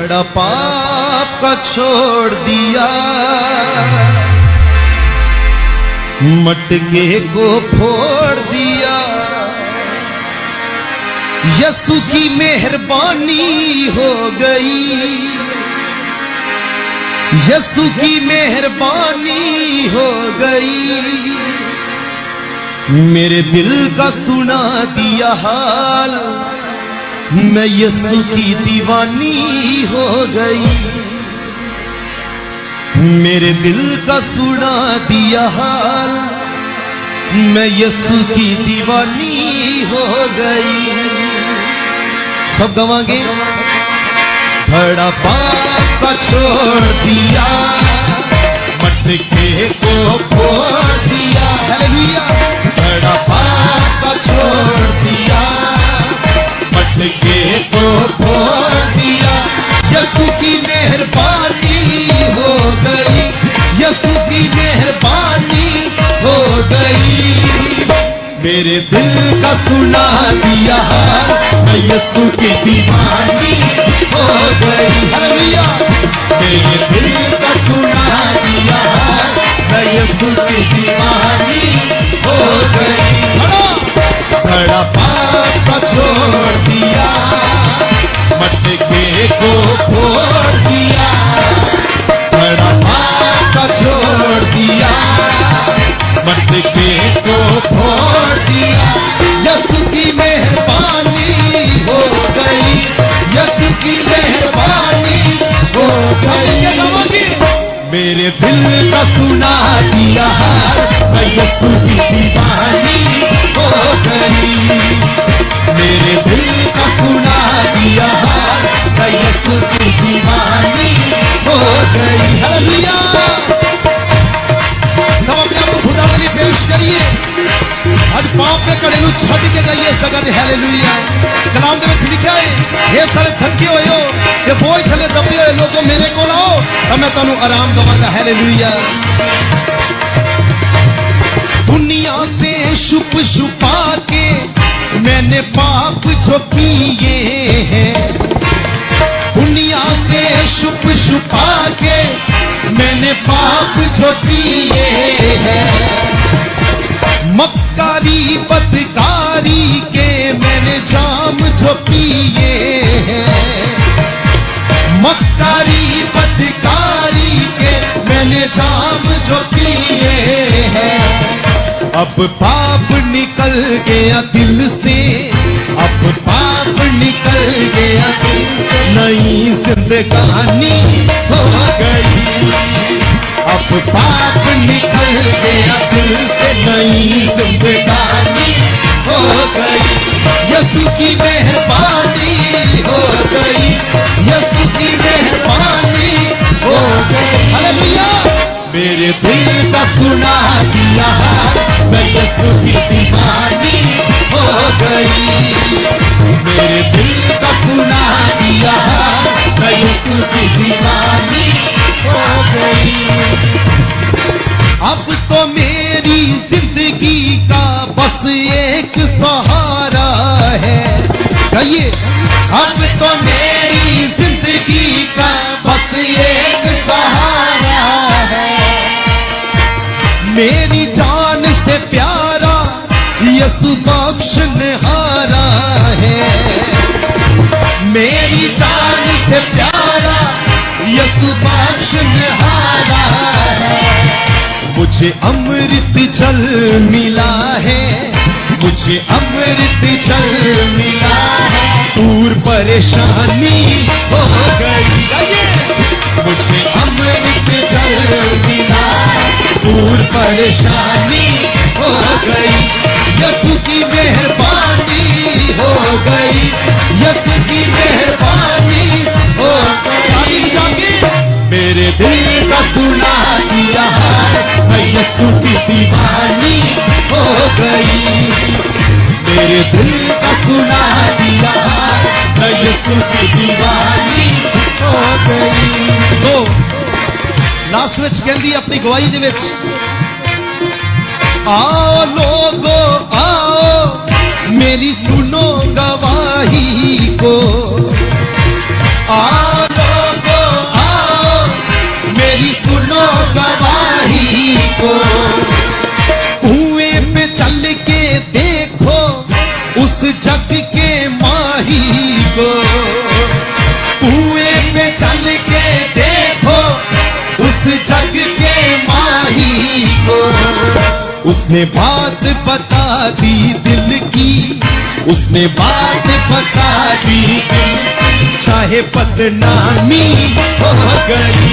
बड़ा पाप का छोड़ दिया, मटके को फोड़ दिया। यसु की मेहरबानी हो गई, यसु की मेहरबानी हो गई। मेरे दिल का सुना दिया हाल, मैं यसु की दीवानी हो गई। मेरे दिल का सुना दिया हाल, मैं यसु की दीवानी हो गई। सब गवाएंगे। बड़ा पाप का छोड़ दिया, मटके को फोड़ दिया। हालेलुया। बड़ा पाप का छोड़ दिया, मटके को फोड़ दिया। यसु की मेहरबानी हो गई, यसु की मेहरबानी हो गई। मेरे दिल का सुना दिया, मैं यसु की दीवानी हो गई। हालेलुया। मेरे दिल का सुना दिया, मैं यसु की दीवानी हो गई। बड़ा पाप का छोड़ दिया, मटके को फोड़ दिया। बड़ा पाप का छोड़ दिया, मटके को फोड़ दिया। यसु की मेहरबानी हो गई, यसु की मेहरबानी हो गई। मेरे दिल का सुना दिया, मैं यसु की दीवानी हो गई। मेरे दिल का सुना दिया, मैं यसु की दीवानी हो गई। हालेलुया। सब अपने आप को खुदा के लिए पेश करिए। आज पाप के कड़े नूं छड्ड के जाइए इस जगह ते। हालेलुया। कलाम दे विच लिखिया है, हे सारे थके होए हो ते बोझ थले दबे होए लोगो मेरे कोल आओ तां मैं तुहानूं आराम देवांगा। हालेलुया। दुनिया से छुप छुपा के मैंने पाप जो किए हैं, दुनिया से छुप छुपा के मैंने पाप जो किए हैं। मक्कारी बदकारी के मैंने जाम जो पिए हैं, मक्कारी बदकारी के मैंने जाम जो पिए हैं। अब पाप निकल गया दिल से, अब पाप निकल गया दिल से, नई जिंदगानी हो गई। अब पाप निकल गया दिल से, नई जिंदगानी हो गई। यसु की मेहरबानी हो गई, यसु की मेहरबानी हो गई। हालेलुया। मेरे दिल का सुना दिया, मैं यसु की दीवानी हो गई। मेरे दिल का सुना दिया, मैं यसु की दीवानी हो गई। अब तो मेरी जिंदगी का बस एक सहारा है। कहिए, अब तो मेरी जिंदगी का बस एक सहारा है। मेरी जान से प्यारा यसु बख्शनहारा है। मेरी जान से प्यारा यसु बख्शनहारा है। मुझे अमृत जल मिला है, मुझे अमृत जल मिला है। दूर परेशानी हो गई, मुझे अमृत जल मिला है। दूर परेशानी हो गई, यसु की मेहरबानी हो गई, यसु की मेहरबानी हो गई। मेरे दिल का सुना दिया, मैं यसु की दीवानी हो गई। मेरे दिल का सुना दिया, मैं यसु की दीवानी हो गई। तो लास्ट विच कहंदी अपनी गवाही दे विच, आओ लोगो आओ मेरी सुनो गवाही को, आओ उसने बात बता दी दिल की, उसने बात बता दी दिल की, चाहे बदनामी हो गई।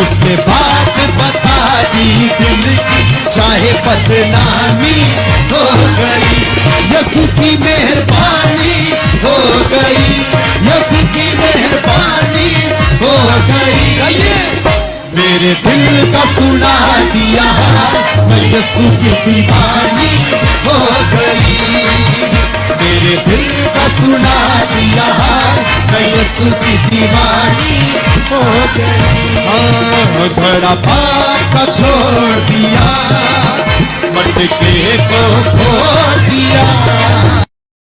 उसने बात बता दी दिल की, चाहे बदनामी हो गई। यीशु की मेहरबानी हो गई, यीशु की मेहरबानी हो गई। मेरे दिल का सुना दिया, मैं यीशु की दीवानी हो गई। मेरे दिल का सुना दिया, मैं यीशु की दीवानी हो गई। बड़ा पाप का छोड़ दिया, मटके को खोल दिया।